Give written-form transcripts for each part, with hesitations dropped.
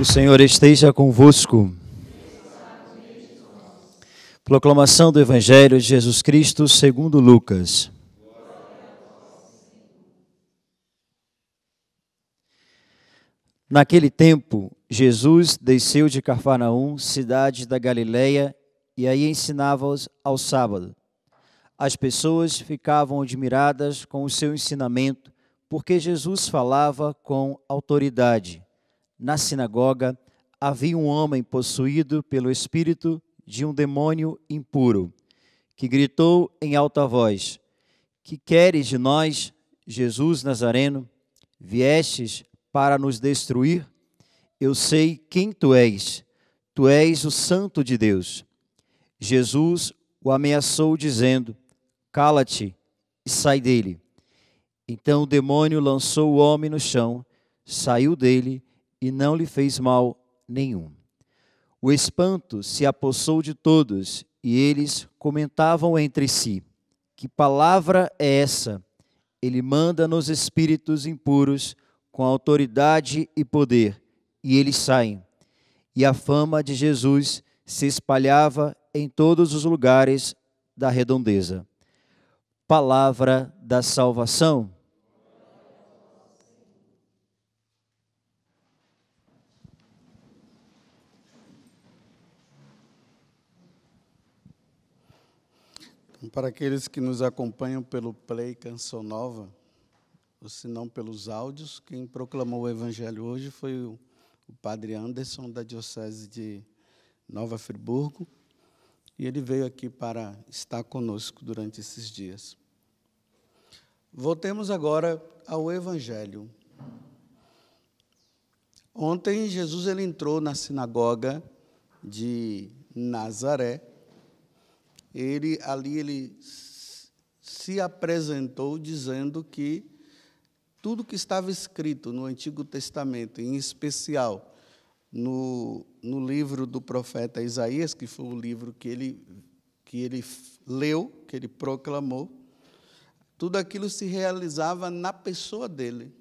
O Senhor esteja convosco. Proclamação do Evangelho de Jesus Cristo segundo Lucas. Naquele tempo, Jesus desceu de Cafarnaum, cidade da Galileia, e aí ensinava ao sábado. As pessoas ficavam admiradas com o seu ensinamento, porque Jesus falava com autoridade. Na sinagoga havia um homem possuído pelo espírito de um demônio impuro, que gritou em alta voz: "Que queres de nós, Jesus Nazareno? Viestes para nos destruir? Eu sei quem tu és o Santo de Deus." Jesus o ameaçou dizendo: "Cala-te e sai dele." Então o demônio lançou o homem no chão, saiu dele e não lhe fez mal nenhum. O espanto se apossou de todos e eles comentavam entre si: "Que palavra é essa? Ele manda nos espíritos impuros com autoridade e poder, e eles saem." E a fama de Jesus se espalhava em todos os lugares da redondeza. Palavra da salvação. Para aqueles que nos acompanham pelo Play Canção Nova, ou se não pelos áudios, quem proclamou o Evangelho hoje foi o Padre Anderson, da Diocese de Nova Friburgo, e ele veio aqui para estar conosco durante esses dias. Voltemos agora ao Evangelho. Ontem, Jesus ele entrou na sinagoga de Nazaré. Ele se apresentou dizendo que tudo que estava escrito no Antigo Testamento, em especial no livro do profeta Isaías, que foi o livro que ele leu, que ele proclamou, tudo aquilo se realizava na pessoa dele.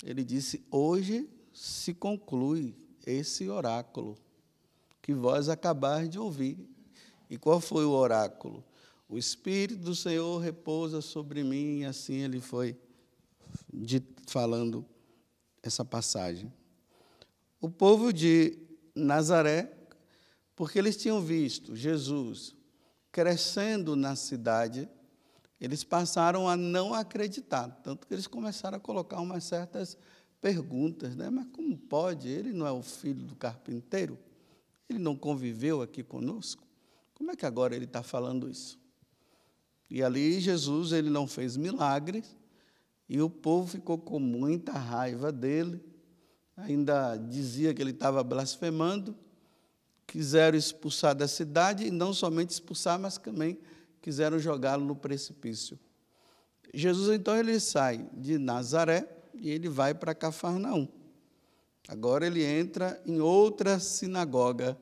Ele disse: "Hoje se conclui esse oráculo que vós acabais de ouvir." E qual foi o oráculo? "O Espírito do Senhor repousa sobre mim", e assim ele foi falando essa passagem. O povo de Nazaré, porque eles tinham visto Jesus crescendo na cidade, eles passaram a não acreditar, tanto que eles começaram a colocar umas certas perguntas, né? Mas como pode? Ele não é o filho do carpinteiro? Ele não conviveu aqui conosco? Como é que agora ele está falando isso? E ali Jesus ele não fez milagres, e o povo ficou com muita raiva dele, ainda dizia que ele estava blasfemando, quiseram expulsar da cidade, e não somente expulsar, mas também quiseram jogá-lo no precipício. Jesus, então, ele sai de Nazaré e ele vai para Cafarnaum. Agora ele entra em outra sinagoga.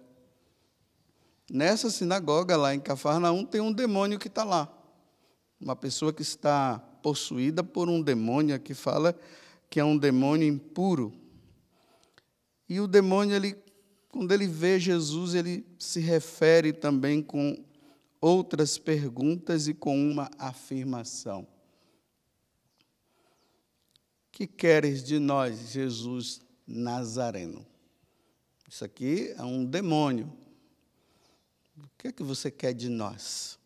Nessa sinagoga, lá em Cafarnaum, tem um demônio que está lá. Uma pessoa que está possuída por um demônio, aqui fala que é um demônio impuro. E o demônio, quando ele vê Jesus, ele se refere também com outras perguntas e com uma afirmação. "Que queres de nós, Jesus Nazareno?" Isso aqui é um demônio. "O que é que você quer de nós?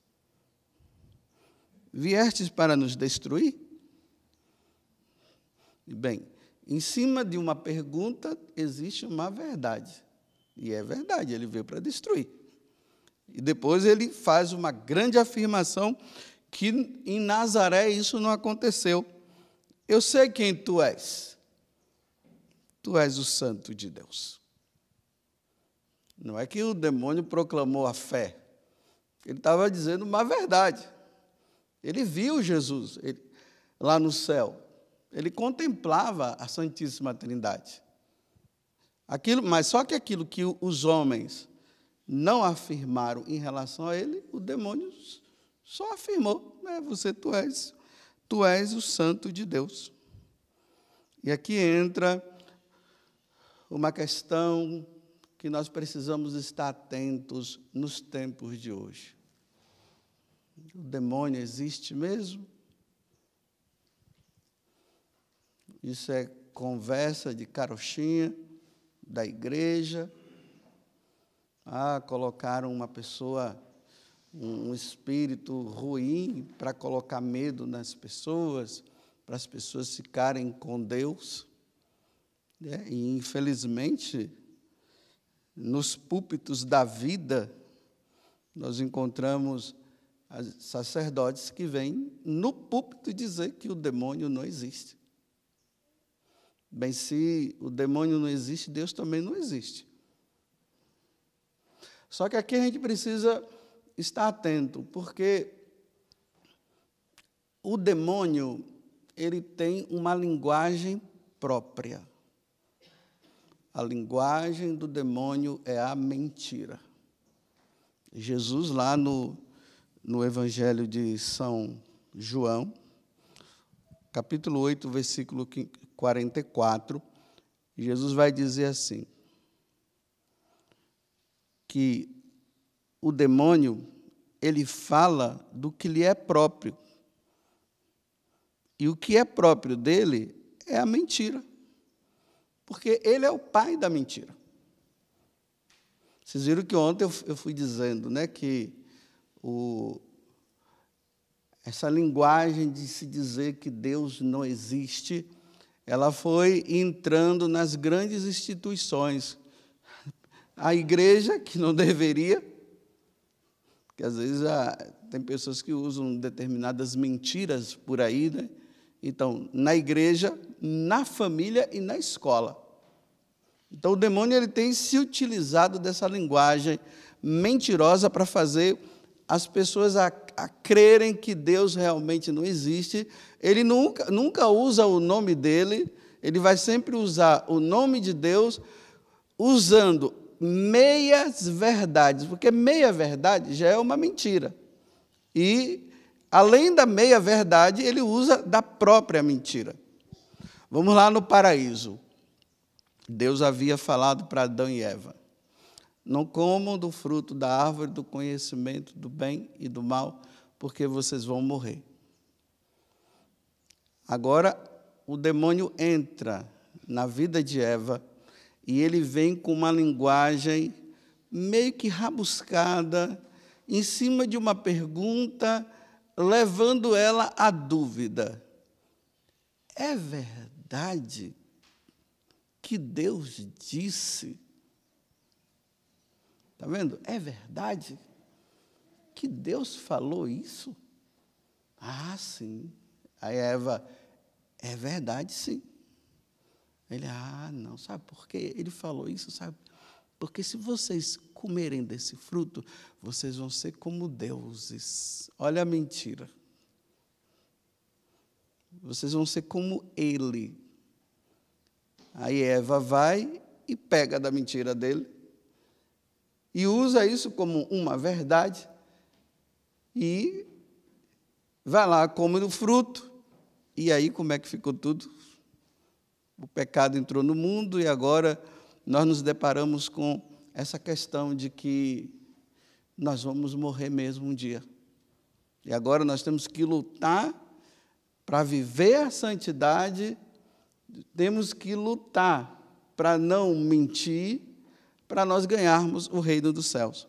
Viestes para nos destruir?" Bem, em cima de uma pergunta existe uma verdade. E é verdade, ele veio para destruir. E depois ele faz uma grande afirmação que em Nazaré isso não aconteceu. "Eu sei quem tu és. Tu és o Santo de Deus." Não é que o demônio proclamou a fé. Ele estava dizendo uma verdade. Ele viu Jesus lá no céu. Ele contemplava a Santíssima Trindade. Mas só que aquilo que os homens não afirmaram em relação a ele, o demônio só afirmou: tu és o Santo de Deus. E aqui entra uma questão que nós precisamos estar atentos nos tempos de hoje. O demônio existe mesmo? Isso é conversa de carochinha da igreja. Colocaram uma pessoa, um espírito ruim para colocar medo nas pessoas, para as pessoas ficarem com Deus. E, infelizmente, nos púlpitos da vida, nós encontramos sacerdotes que vêm no púlpito dizer que o demônio não existe. Bem, se o demônio não existe, Deus também não existe. Só que aqui a gente precisa estar atento, porque o demônio, ele tem uma linguagem própria. A linguagem do demônio é a mentira. Jesus, lá no Evangelho de São João, capítulo 8, versículo 44, Jesus vai dizer assim, que o demônio, ele fala do que lhe é próprio. E o que é próprio dele é a mentira. Porque ele é o pai da mentira. Vocês viram que ontem eu fui dizendo, né, que essa linguagem de se dizer que Deus não existe, ela foi entrando nas grandes instituições. A igreja, que não deveria, porque às vezes tem pessoas que usam determinadas mentiras por aí, né? Então, na igreja, na família e na escola. Então, o demônio ele tem se utilizado dessa linguagem mentirosa para fazer as pessoas a crerem que Deus realmente não existe. Ele nunca usa o nome dele, ele vai sempre usar o nome de Deus, usando meias verdades, porque meia verdade já é uma mentira. E, além da meia verdade, ele usa da própria mentira. Vamos lá no paraíso. Deus havia falado para Adão e Eva: não comam do fruto da árvore do conhecimento do bem e do mal, porque vocês vão morrer. Agora, o demônio entra na vida de Eva e ele vem com uma linguagem meio que rabuscada, em cima de uma pergunta, levando ela à dúvida. É verdade que Deus disse? Está vendo? É verdade que Deus falou isso? Sim. Aí Eva, é verdade, sim. Ele, não, sabe por quê? Ele falou isso, sabe? Porque se vocês comerem desse fruto, vocês vão ser como deuses. Olha a mentira. Vocês vão ser como ele. Aí Eva vai e pega da mentira dele e usa isso como uma verdade e vai lá, come do fruto. E aí como é que ficou tudo? O pecado entrou no mundo e agora nós nos deparamos com essa questão de que nós vamos morrer mesmo um dia. E agora nós temos que lutar para viver a santidade, temos que lutar para não mentir, para nós ganharmos o reino dos céus.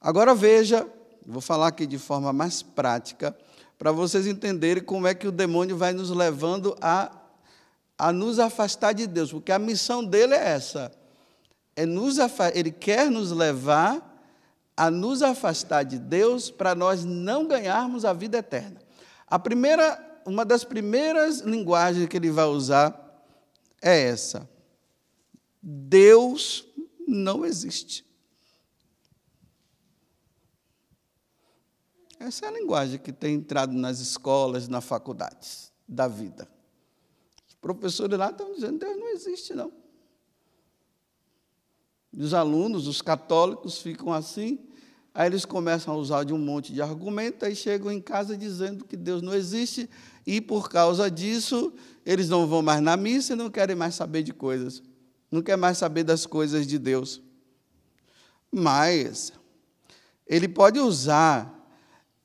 Agora veja, vou falar aqui de forma mais prática, para vocês entenderem como é que o demônio vai nos levando a nos afastar de Deus, porque a missão dele é essa, ele quer nos levar a nos afastar de Deus para nós não ganharmos a vida eterna. Uma das primeiras linguagens que ele vai usar é essa: Deus não existe. Essa é a linguagem que tem entrado nas escolas, nas faculdades da vida. Os professores lá estão dizendo: Deus não existe, não. Os alunos, os católicos, ficam assim, aí eles começam a usar de um monte de argumento, aí chegam em casa dizendo que Deus não existe, e por causa disso, eles não vão mais na missa e não querem mais saber de coisas. não quer mais saber das coisas de Deus. Mas ele pode usar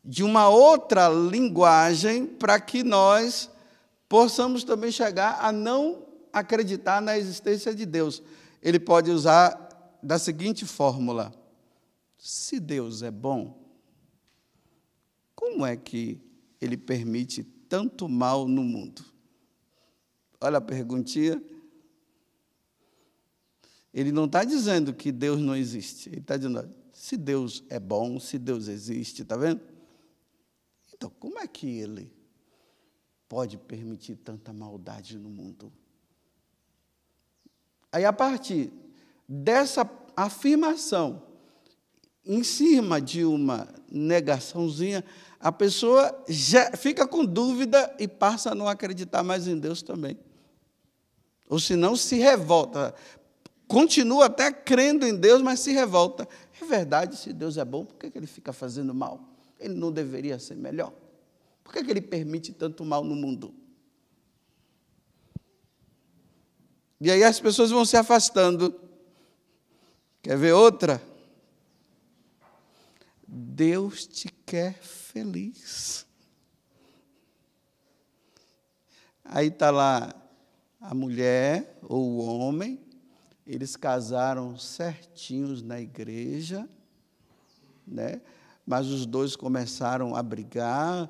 de uma outra linguagem para que nós possamos também chegar a não acreditar na existência de Deus. Ele pode usar da seguinte fórmula: se Deus é bom, como é que Ele permite tanto mal no mundo? Olha a perguntinha. Ele não está dizendo que Deus não existe. Ele está dizendo, se Deus é bom, se Deus existe, está vendo? Então, como é que Ele pode permitir tanta maldade no mundo? Aí, a partir dessa afirmação, em cima de uma negaçãozinha, a pessoa já fica com dúvida e passa a não acreditar mais em Deus também. Ou se não, se revolta. Continua até crendo em Deus, mas se revolta. É verdade, se Deus é bom, por que Ele fica fazendo mal? Ele não deveria ser melhor? Por que Ele permite tanto mal no mundo? E aí as pessoas vão se afastando. Quer ver outra? Deus te quer feliz. Aí está lá a mulher ou o homem, eles casaram certinhos na igreja, né? Mas os dois começaram a brigar,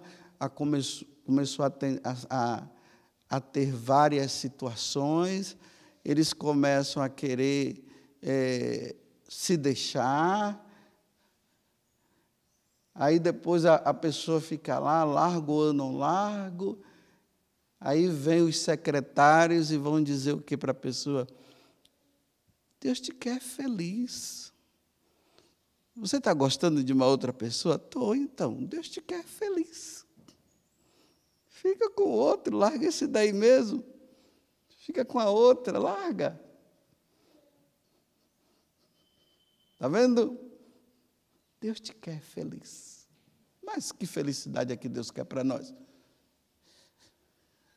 começou a ter várias situações, eles começam a querer se deixar. Aí depois a pessoa fica lá, largo ou não largo. Aí vem os secretários e vão dizer o que para a pessoa? Deus te quer feliz. Você está gostando de uma outra pessoa? Estou, então. Deus te quer feliz. Fica com o outro, larga esse daí mesmo. Fica com a outra, larga. Está vendo? Deus te quer feliz. Mas que felicidade é que Deus quer para nós?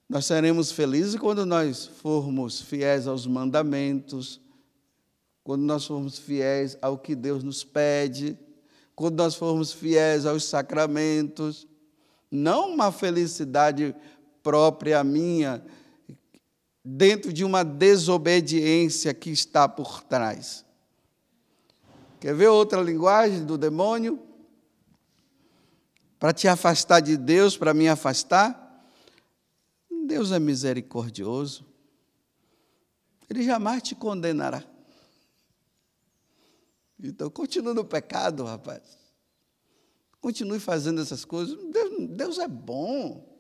Nós seremos felizes quando nós formos fiéis aos mandamentos, quando nós formos fiéis ao que Deus nos pede, quando nós formos fiéis aos sacramentos. Não uma felicidade própria minha, dentro de uma desobediência que está por trás. Quer ver outra linguagem do demônio? Para te afastar de Deus, para me afastar? Deus é misericordioso. Ele jamais te condenará. Então, continue no pecado, rapaz. Continue fazendo essas coisas. Deus é bom.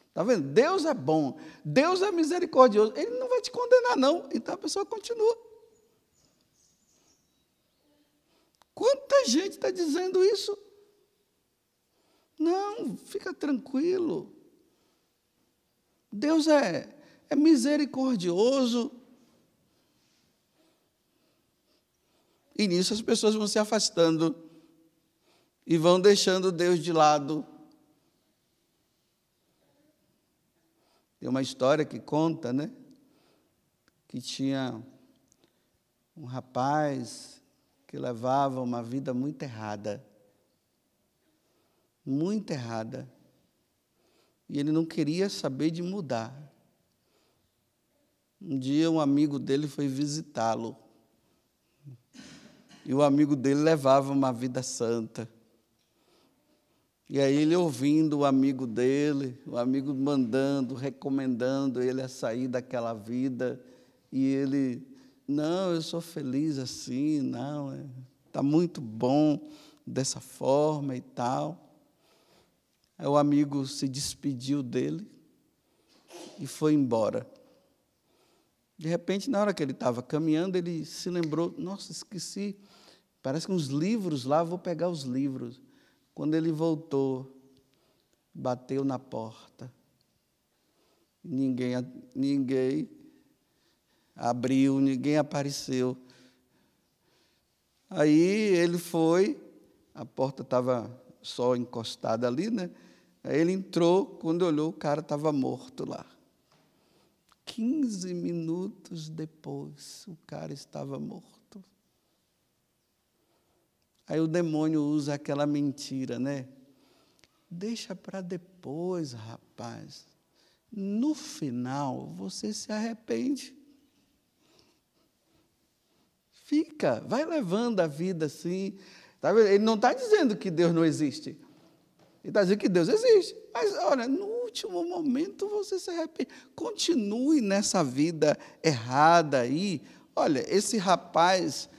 Está vendo? Deus é bom. Deus é misericordioso. Ele não vai te condenar, não. Então, a pessoa continua. Quanta gente está dizendo isso? Não, fica tranquilo. Deus é misericordioso. E nisso as pessoas vão se afastando e vão deixando Deus de lado. Tem uma história que conta, né? Que tinha um rapaz que levava uma vida muito errada. Muito errada. E ele não queria saber de mudar. Um dia um amigo dele foi visitá-lo. E o amigo dele levava uma vida santa. E aí ele ouvindo o amigo dele, o amigo mandando, recomendando ele a sair daquela vida. E ele, não, eu sou feliz assim, não, está muito bom dessa forma e tal. Aí o amigo se despediu dele e foi embora. De repente, na hora que ele estava caminhando, ele se lembrou, nossa, esqueci, parece que uns livros lá, vou pegar os livros. Quando ele voltou, bateu na porta. Ninguém abriu, ninguém apareceu. Aí ele foi, a porta estava só encostada ali, né? Aí ele entrou, quando olhou, o cara estava morto lá. 15 minutos depois, o cara estava morto. Aí o demônio usa aquela mentira, né? Deixa para depois, rapaz. No final, você se arrepende. Fica, vai levando a vida assim. Tá vendo? Ele não está dizendo que Deus não existe. Ele está dizendo que Deus existe. Mas, olha, no último momento você se arrepende. Continue nessa vida errada aí. Olha, esse rapaz,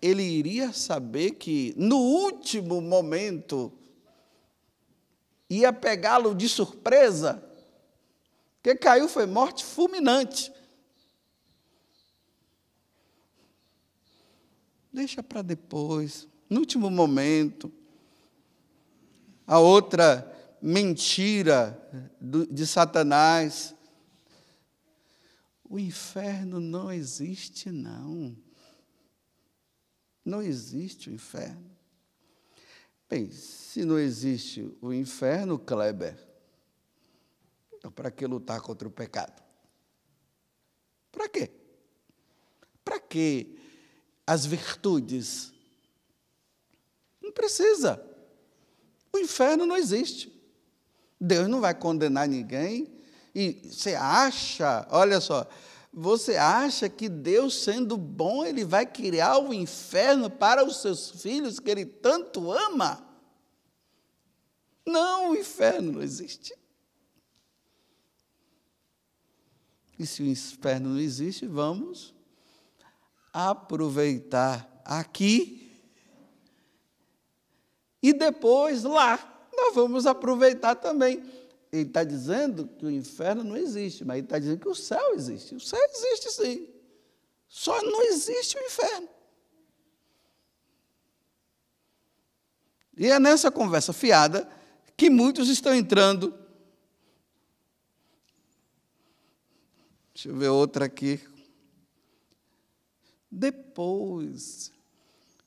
ele iria saber que no último momento ia pegá-lo de surpresa. Que caiu foi morte fulminante. Deixa para depois, no último momento. A outra mentira de Satanás. O inferno não existe, não. Não existe o inferno. Bem, se não existe o inferno, Kleber, então para que lutar contra o pecado? Para quê? Para que as virtudes? Não precisa. O inferno não existe. Deus não vai condenar ninguém. E você acha, olha só, você acha que Deus, sendo bom, Ele vai criar o inferno para os seus filhos que Ele tanto ama? Não, o inferno não existe. E se o inferno não existe, vamos aproveitar aqui e depois lá nós vamos aproveitar também. Ele está dizendo que o inferno não existe, mas ele está dizendo que o céu existe. O céu existe sim, só não existe o inferno. E é nessa conversa fiada que muitos estão entrando. Deixa eu ver outra aqui. Depois,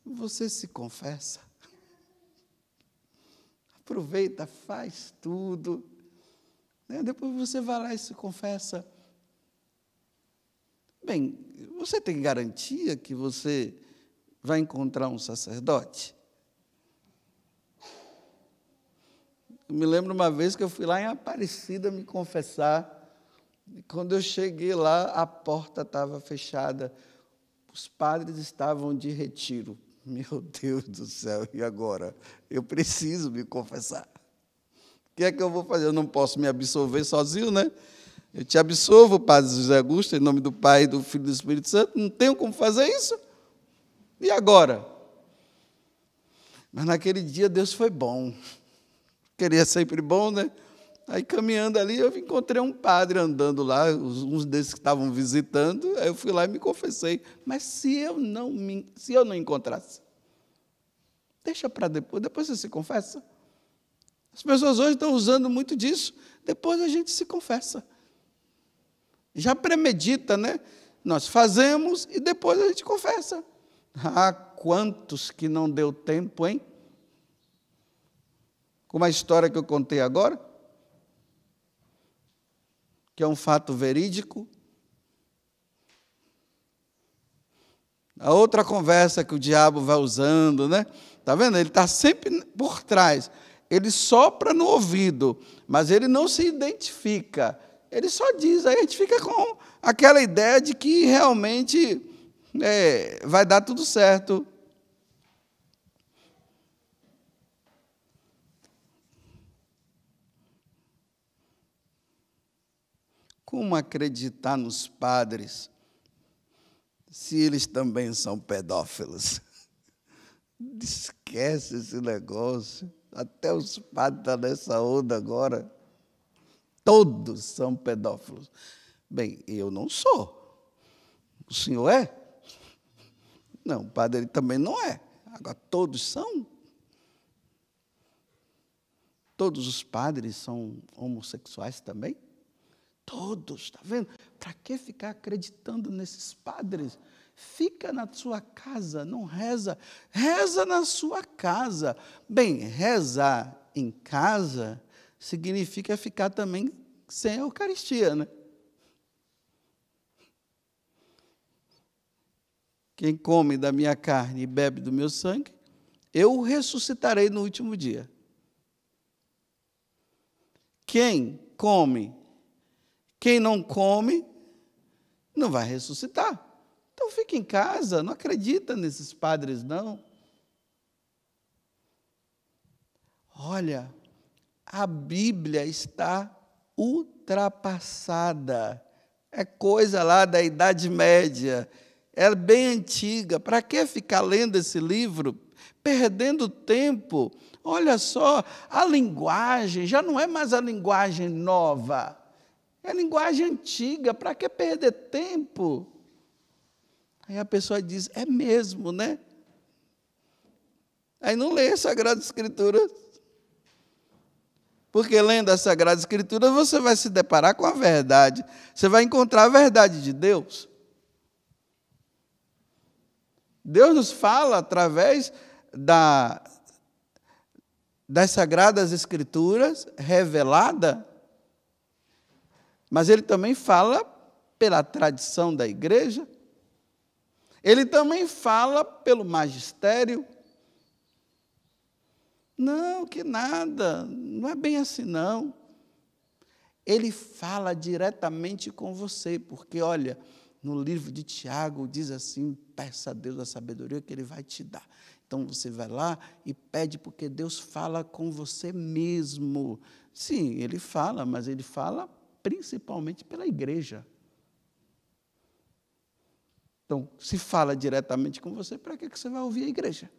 você se confessa. Aproveita, faz tudo. Depois você vai lá e se confessa. Bem, você tem garantia que você vai encontrar um sacerdote? Eu me lembro uma vez que eu fui lá em Aparecida me confessar. E quando eu cheguei lá, a porta estava fechada. Os padres estavam de retiro. Meu Deus do céu, e agora? Eu preciso me confessar. O que é que eu vou fazer? Eu não posso me absolver sozinho, né? Eu te absolvo, Padre José Augusto, em nome do Pai, do Filho e do Espírito Santo. Não tenho como fazer isso. E agora? Mas naquele dia Deus foi bom. Queria sempre bom, né? Aí, caminhando ali, eu encontrei um padre andando lá, uns desses que estavam visitando, aí eu fui lá e me confessei. Mas se eu não encontrasse, deixa para depois você se confessa. As pessoas hoje estão usando muito disso, depois a gente se confessa. Já premedita, né? Nós fazemos e depois a gente confessa. Ah, quantos que não deu tempo, hein? Como a história que eu contei agora, que é um fato verídico. A outra conversa que o diabo vai usando, né? Está vendo? Ele está sempre por trás. Ele sopra no ouvido, mas ele não se identifica. Ele só diz, aí a gente fica com aquela ideia de que realmente vai dar tudo certo. Como acreditar nos padres se eles também são pedófilos? Esquece esse negócio. Até os padres estão nessa onda agora. Todos são pedófilos. Bem, eu não sou. O senhor é? Não, o padre também não é. Agora, todos são? Todos os padres são homossexuais também? Todos, está vendo? Para que ficar acreditando nesses padres? Fica na sua casa, não reza. Reza na sua casa. Bem, rezar em casa significa ficar também sem a Eucaristia, né? quem come da minha carne e bebe do meu sangue, eu o ressuscitarei no último dia. Quem come, quem não come, não vai ressuscitar. Então fica em casa, não acredita nesses padres, não. Olha, a Bíblia está ultrapassada. É coisa lá da Idade Média. É bem antiga. Para que ficar lendo esse livro? Perdendo tempo. Olha só, a linguagem já não é mais a linguagem nova. É a linguagem antiga. Para que perder tempo? Aí a pessoa diz, é mesmo, né? Aí não lê a Sagrada Escritura. Porque lendo a Sagrada Escritura, você vai se deparar com a verdade. Você vai encontrar a verdade de Deus. Deus nos fala através das Sagradas Escrituras, revelada, mas Ele também fala pela tradição da igreja, Ele também fala pelo magistério. Não, que nada, não é bem assim, não. Ele fala diretamente com você, porque, olha, no livro de Tiago diz assim, peça a Deus a sabedoria que Ele vai te dar. Então, você vai lá e pede, porque Deus fala com você mesmo. Sim, Ele fala, mas Ele fala principalmente pela igreja. Então, se fala diretamente com você, para que você vai ouvir a igreja?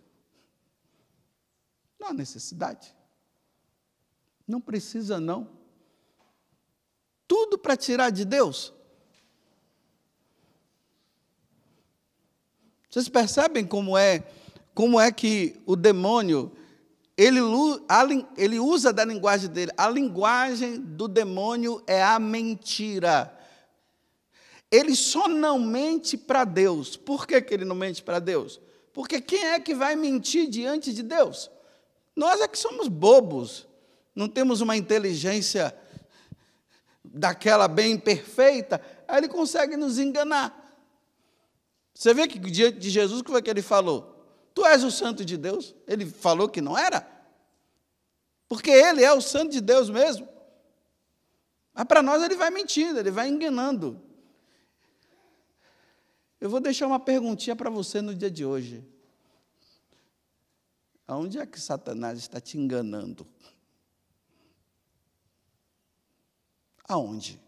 Não há necessidade. Não precisa, não. Tudo para tirar de Deus. Vocês percebem como é que o demônio, ele usa da linguagem dele. A linguagem do demônio é a mentira. Ele só não mente para Deus. Por que ele não mente para Deus? Porque quem é que vai mentir diante de Deus? Nós é que somos bobos, não temos uma inteligência daquela bem perfeita, aí ele consegue nos enganar. Você vê que diante de Jesus, o que foi que ele falou? Tu és o santo de Deus? Ele falou que não era? Porque ele é o santo de Deus mesmo. Mas para nós ele vai mentindo, ele vai enganando. Eu vou deixar uma perguntinha para você no dia de hoje. Aonde é que Satanás está te enganando? Aonde?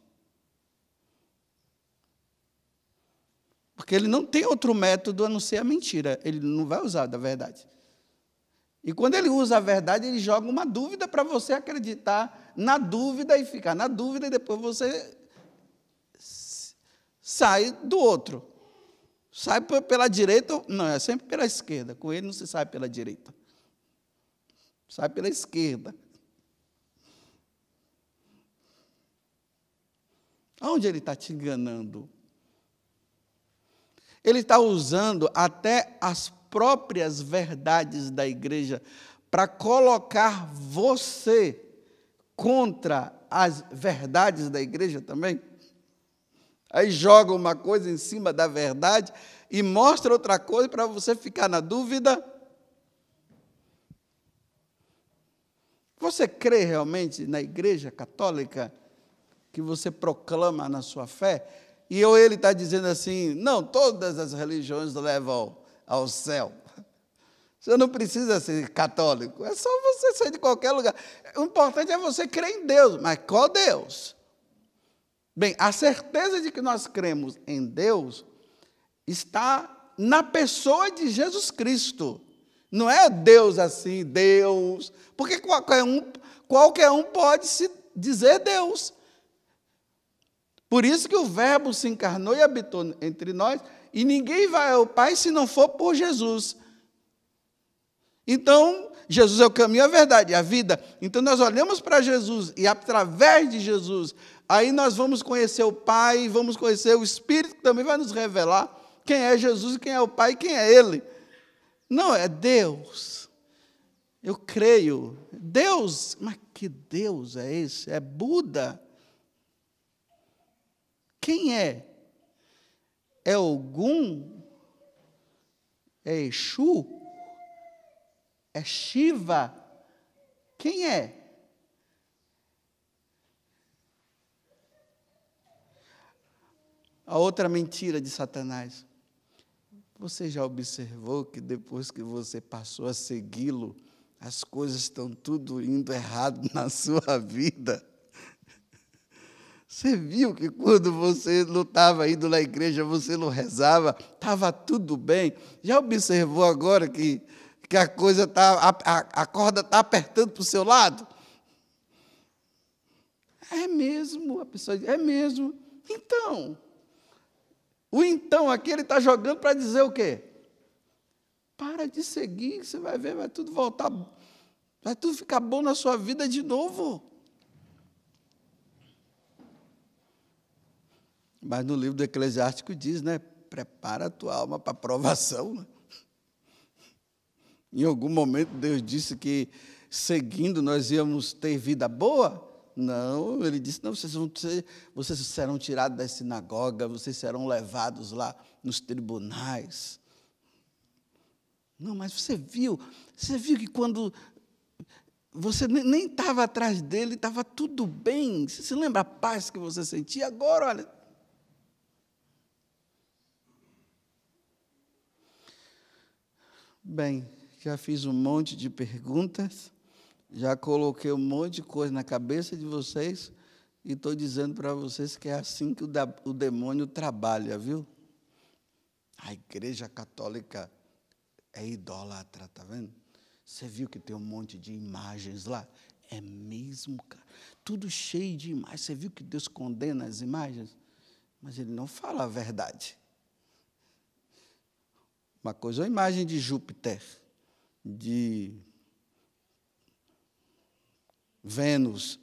Porque ele não tem outro método a não ser a mentira. Ele não vai usar da verdade. E quando ele usa a verdade, ele joga uma dúvida para você acreditar na dúvida e ficar na dúvida, e depois você sai do outro. Sai pela direita, não, é sempre pela esquerda. Com ele não se sai pela direita. Sai pela esquerda. Aonde ele está te enganando? Ele está usando até as próprias verdades da igreja para colocar você contra as verdades da igreja também. Aí joga uma coisa em cima da verdade e mostra outra coisa para você ficar na dúvida. Você crê realmente na igreja católica que você proclama na sua fé? E ele está dizendo assim, não, todas as religiões levam ao céu. Você não precisa ser católico, é só você sair de qualquer lugar. O importante é você crer em Deus, mas qual Deus? Bem, a certeza de que nós cremos em Deus está na pessoa de Jesus Cristo. Não é Deus assim, Deus, porque qualquer um pode se dizer Deus. Por isso que o Verbo se encarnou e habitou entre nós, e ninguém vai ao Pai se não for por Jesus. Então, Jesus é o caminho, a verdade e a vida. Então, nós olhamos para Jesus, e através de Jesus, aí nós vamos conhecer o Pai, vamos conhecer o Espírito, que também vai nos revelar quem é Jesus, quem é o Pai e quem é Ele. Não, é Deus. Eu creio. Deus, mas que Deus é esse? É Buda? Quem é? É Ogum? É Exu? É Shiva? Quem é? A outra mentira de Satanás. Você já observou que depois que você passou a segui-lo, as coisas estão tudo indo errado na sua vida? Você viu que quando você não estava indo na igreja, você não rezava, estava tudo bem? Já observou agora que a coisa a corda está apertando para o seu lado? É mesmo, a pessoa diz, é mesmo. Então, o então aqui ele está jogando para dizer o quê? Para de seguir, você vai ver, vai tudo voltar, vai tudo ficar bom na sua vida de novo. Mas no livro do Eclesiástico diz, né? Prepara a tua alma para a provação. Né? Em algum momento Deus disse que seguindo nós íamos ter vida boa? Não, ele disse, não, vocês serão tirados da sinagoga, vocês serão levados lá nos tribunais. Não, mas você viu que quando você nem estava atrás dele, estava tudo bem. Você se lembra a paz que você sentia? Agora, olha. Bem, já fiz um monte de perguntas, já coloquei um monte de coisa na cabeça de vocês e estou dizendo para vocês que é assim que o demônio trabalha, viu? A Igreja Católica é idólatra, está vendo? Você viu que tem um monte de imagens lá? É mesmo, cara. Tudo cheio de imagens. Você viu que Deus condena as imagens? Mas Ele não fala a verdade. Uma coisa é a imagem de Júpiter, de Vênus.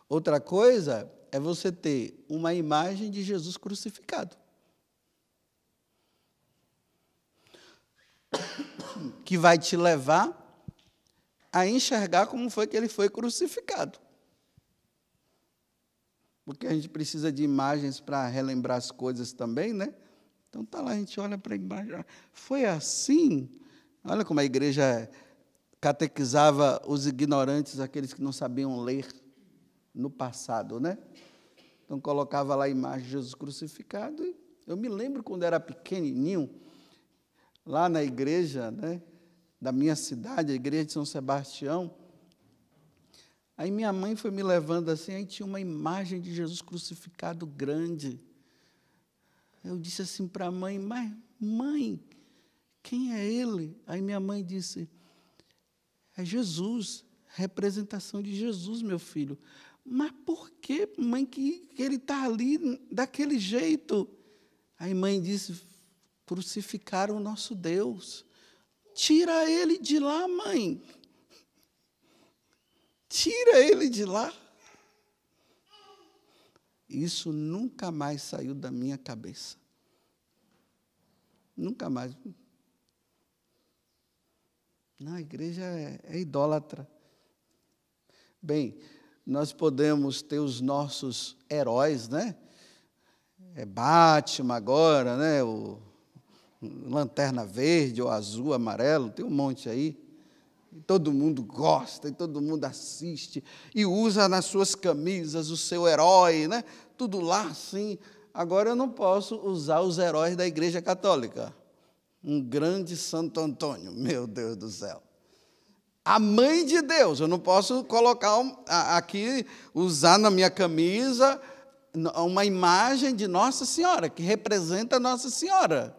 Outra coisa é você ter uma imagem de Jesus crucificado, que vai te levar a enxergar como foi que ele foi crucificado. Porque a gente precisa de imagens para relembrar as coisas também, né? Então, está lá, a gente olha para a imagem. Foi assim? Olha como a igreja catequizava os ignorantes, aqueles que não sabiam ler no passado, né? Então, colocava lá a imagem de Jesus crucificado. Eu me lembro quando era pequenininho, lá na igreja, né, da minha cidade, a igreja de São Sebastião, aí minha mãe foi me levando assim, aí tinha uma imagem de Jesus crucificado grande. Eu disse assim para a mãe, mas, mãe, quem é ele? Aí minha mãe disse, é Jesus, representação de Jesus, meu filho. Mas por que, mãe, que ele está ali daquele jeito? Aí mãe disse, crucificaram o nosso Deus. Tira ele de lá, mãe. Tira ele de lá. Isso nunca mais saiu da minha cabeça. Nunca mais. Não, a igreja é idólatra. Bem, nós podemos ter os nossos heróis, né? É Batman agora, né? O Lanterna Verde, ou azul, amarelo, tem um monte aí. E todo mundo gosta, e todo mundo assiste, e usa nas suas camisas o seu herói, né? Tudo lá assim. Agora eu não posso usar os heróis da Igreja Católica. Um grande Santo Antônio, meu Deus do céu. A mãe de Deus, eu não posso colocar aqui, usar na minha camisa uma imagem de Nossa Senhora, que representa Nossa Senhora.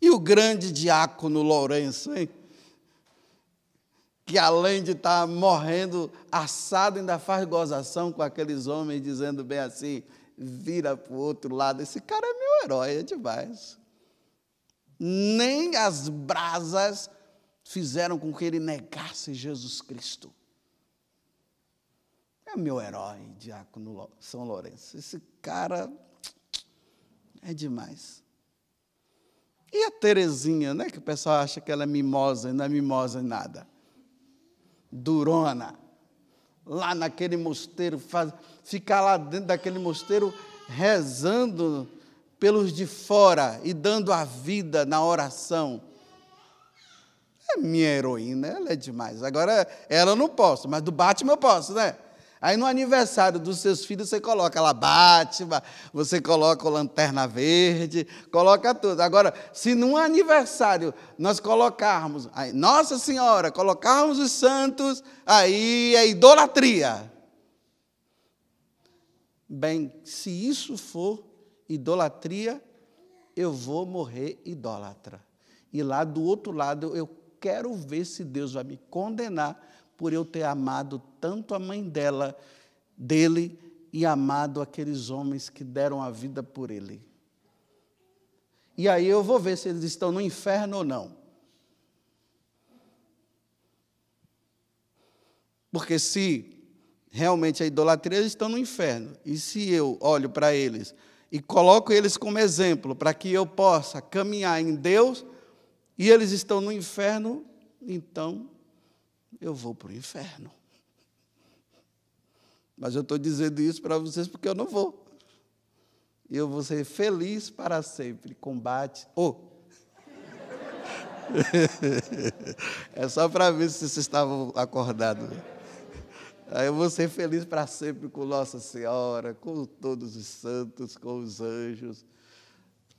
E o grande diácono Lourenço, hein? Que além de estar morrendo assado, ainda faz gozação com aqueles homens, dizendo bem assim, vira para o outro lado. Esse cara é meu herói, é demais. Nem as brasas fizeram com que ele negasse Jesus Cristo. É meu herói, diácono São Lourenço. Esse cara é demais. E a Terezinha, né, que o pessoal acha que ela é mimosa, e não é mimosa em nada. Durona, lá naquele mosteiro, ficar lá dentro daquele mosteiro rezando pelos de fora e dando a vida na oração. É minha heroína, ela é demais. Agora, ela eu não posso, mas do Batman eu posso, né? Aí no aniversário dos seus filhos, você coloca lá Batman, você coloca o Lanterna Verde, coloca tudo. Agora, se num aniversário nós colocarmos, aí, Nossa Senhora, colocarmos os santos, aí é idolatria. Bem, se isso for idolatria, eu vou morrer idólatra. E lá do outro lado, eu quero ver se Deus vai me condenar por eu ter amado tanto a mãe dele, e amado aqueles homens que deram a vida por ele. E aí eu vou ver se eles estão no inferno ou não. Porque se realmente a idolatria, eles estão no inferno. E se eu olho para eles e coloco eles como exemplo para que eu possa caminhar em Deus, e eles estão no inferno, então eu vou para o inferno. Mas eu estou dizendo isso para vocês porque eu não vou. Eu vou ser feliz para sempre. Combate. É só para ver se vocês estavam acordados. Aí eu vou ser feliz para sempre com Nossa Senhora, com todos os santos, com os anjos.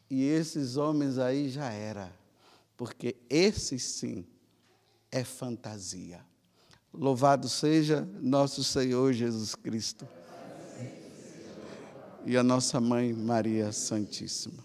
E esses homens aí já era. Porque esses sim é fantasia. Louvado seja nosso Senhor Jesus Cristo e a nossa Mãe Maria Santíssima.